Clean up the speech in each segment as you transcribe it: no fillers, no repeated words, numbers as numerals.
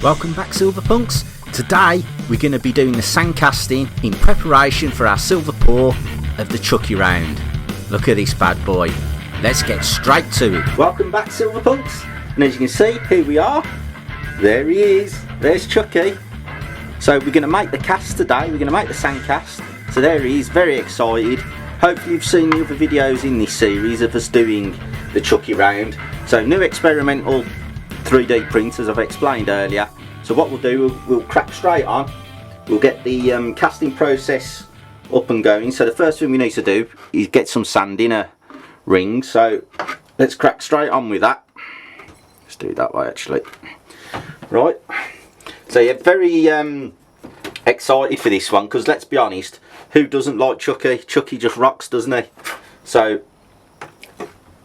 Welcome back, Silver Punks. Today we're going to be doing the sand casting in preparation for our silver pour of the Chucky round. Look at this bad boy. Let's get straight to it. Welcome back, Silver Punks. And as you can see, here we are. There he is. There's Chucky. So we're going to make the cast today. We're going to make the sand cast. So there he is, very excited. Hopefully you've seen the other videos in this series of us doing the Chucky round. So new experimental 3D print, as I've explained earlier. So what we'll do, we'll crack straight on. We'll get the casting process up and going. So the first thing we need to do is get some sand in a ring. So let's crack straight on with that. Let's do it that way actually. Right. So you're very excited for this one because let's be honest, who doesn't like Chucky? Chucky just rocks, doesn't he? So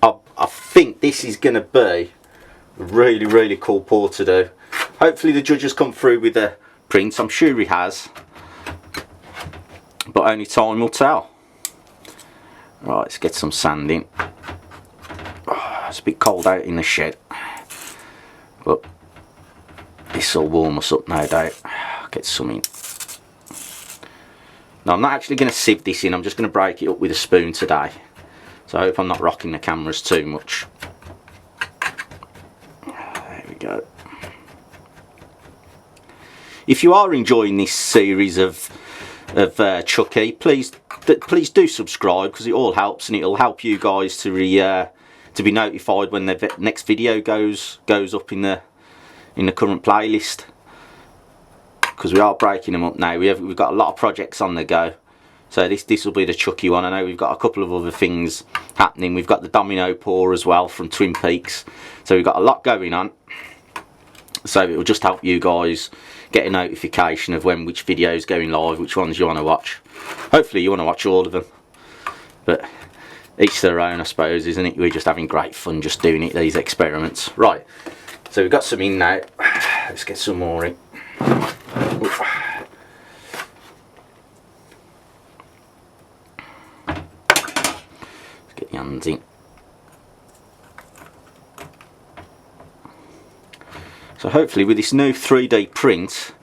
I think this is going to be really cool pour to do. Hopefully the judge has come through with the print. I'm sure he has, but only time will tell. Right, let's get some sand in. Oh, it's a bit cold out in the shed, but this will warm us up no doubt. Get some in. Now I'm not actually going to sieve this in, I'm just going to break it up with a spoon today, so I hope I'm not rocking the cameras too much. Go. If you are enjoying this series of Chucky, please do subscribe because it all helps, and it'll help you guys to be notified when the next video goes up in the current playlist, because we are breaking them up now. We've got a lot of projects on the go, so this will be the Chucky one. I know we've got a couple of other things happening. We've got the domino pour as well from Twin Peaks, so we've got a lot going on. So it will just help you guys get a notification of when which video is going live, which ones you want to watch. Hopefully you want to watch all of them, but each their own, I suppose, isn't it? We're just having great fun just doing it, these experiments. Right, so we've got some in now. Let's get some more in. Let's get the hands in. So hopefully with this new 3D print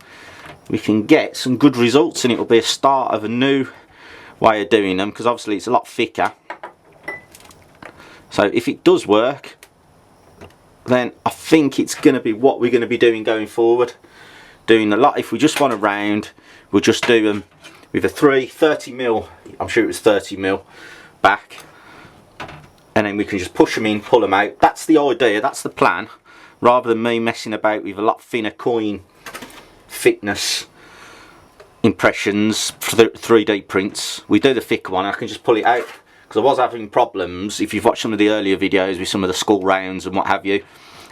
we can get some good results, and it will be a start of a new way of doing them, because obviously it's a lot thicker. So if it does work, then I think it's going to be what we're going to be doing going forward. Doing a lot. If we just want a round, we'll just do them with a 30mm, I'm sure it was 30mm back, and then we can just push them in, pull them out. That's the idea, that's the plan. Rather than me messing about with a lot thinner coin thickness impressions for the 3D prints, we do the thick one. I can just pull it out, because I was having problems, if you've watched some of the earlier videos with some of the skull rounds and what have you,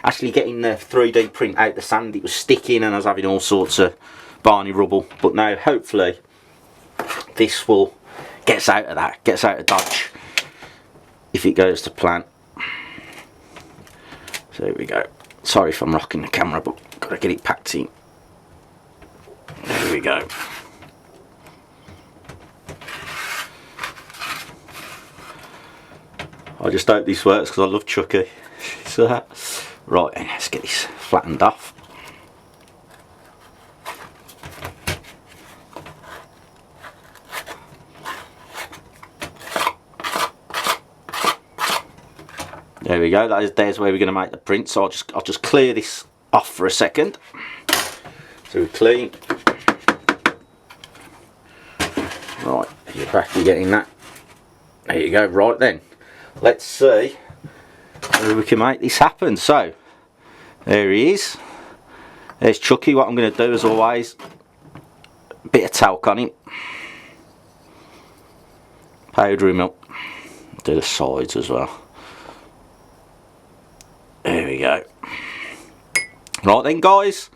actually getting the 3D print out the sand. It was sticking and I was having all sorts of barney rubble. But now hopefully this will get us out of that, get us out of Dodge, if it goes to plan. So here we go. Sorry if I'm rocking the camera, but gotta get it packed in. There we go. I just hope this works because I love Chucky. So, right, let's get this flattened off. There we go. There's where we're going to make the print. So I'll just clear this off for a second. So we're clean. Right, you're back. You're getting that. There you go. Right then, let's see whether we can make this happen. So there he is. There's Chucky. What I'm going to do, as always, a bit of talc on it, powdery milk. Do the sides as well. There we go. Right then guys,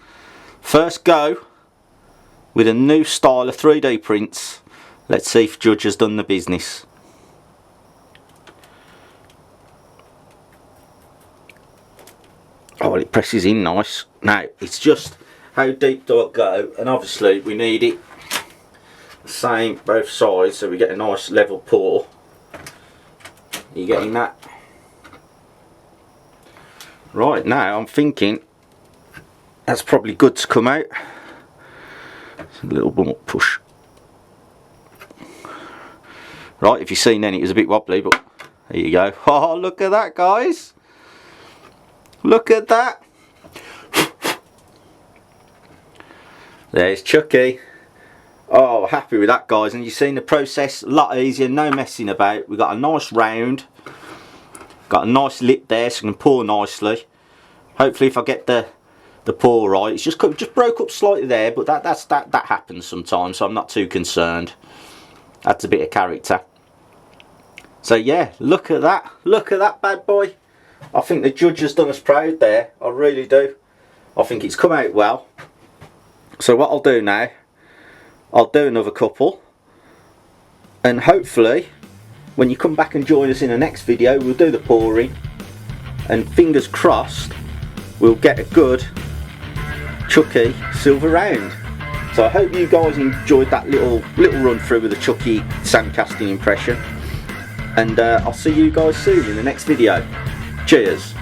first go with a new style of 3D prints. Let's see if Judge has done the business. Oh, well, it presses in nice. Now it's just how deep do I go, and obviously we need it the same both sides so we get a nice level pour. Are you getting that? Right, now I'm thinking that's probably good to come out. A little more push. Right, if you've seen then, it was a bit wobbly, but there you go. Oh, look at that, guys. Look at that. There's Chucky. Oh, happy with that, guys. And you've seen the process, a lot easier, no messing about. We've got a nice round. Got a nice lip there, so it can pour nicely. Hopefully if I get the pour right. It's just broke up slightly there, but that happens sometimes, so I'm not too concerned. That's a bit of character. So yeah, look at that. Look at that bad boy. I think the judge has done us proud there. I really do. I think it's come out well. So what I'll do now, I'll do another couple. And hopefully, when you come back and join us in the next video, we'll do the pouring. And fingers crossed, we'll get a good Chucky silver round. So I hope you guys enjoyed that little run through with the Chucky sandcasting impression. And I'll see you guys soon in the next video. Cheers.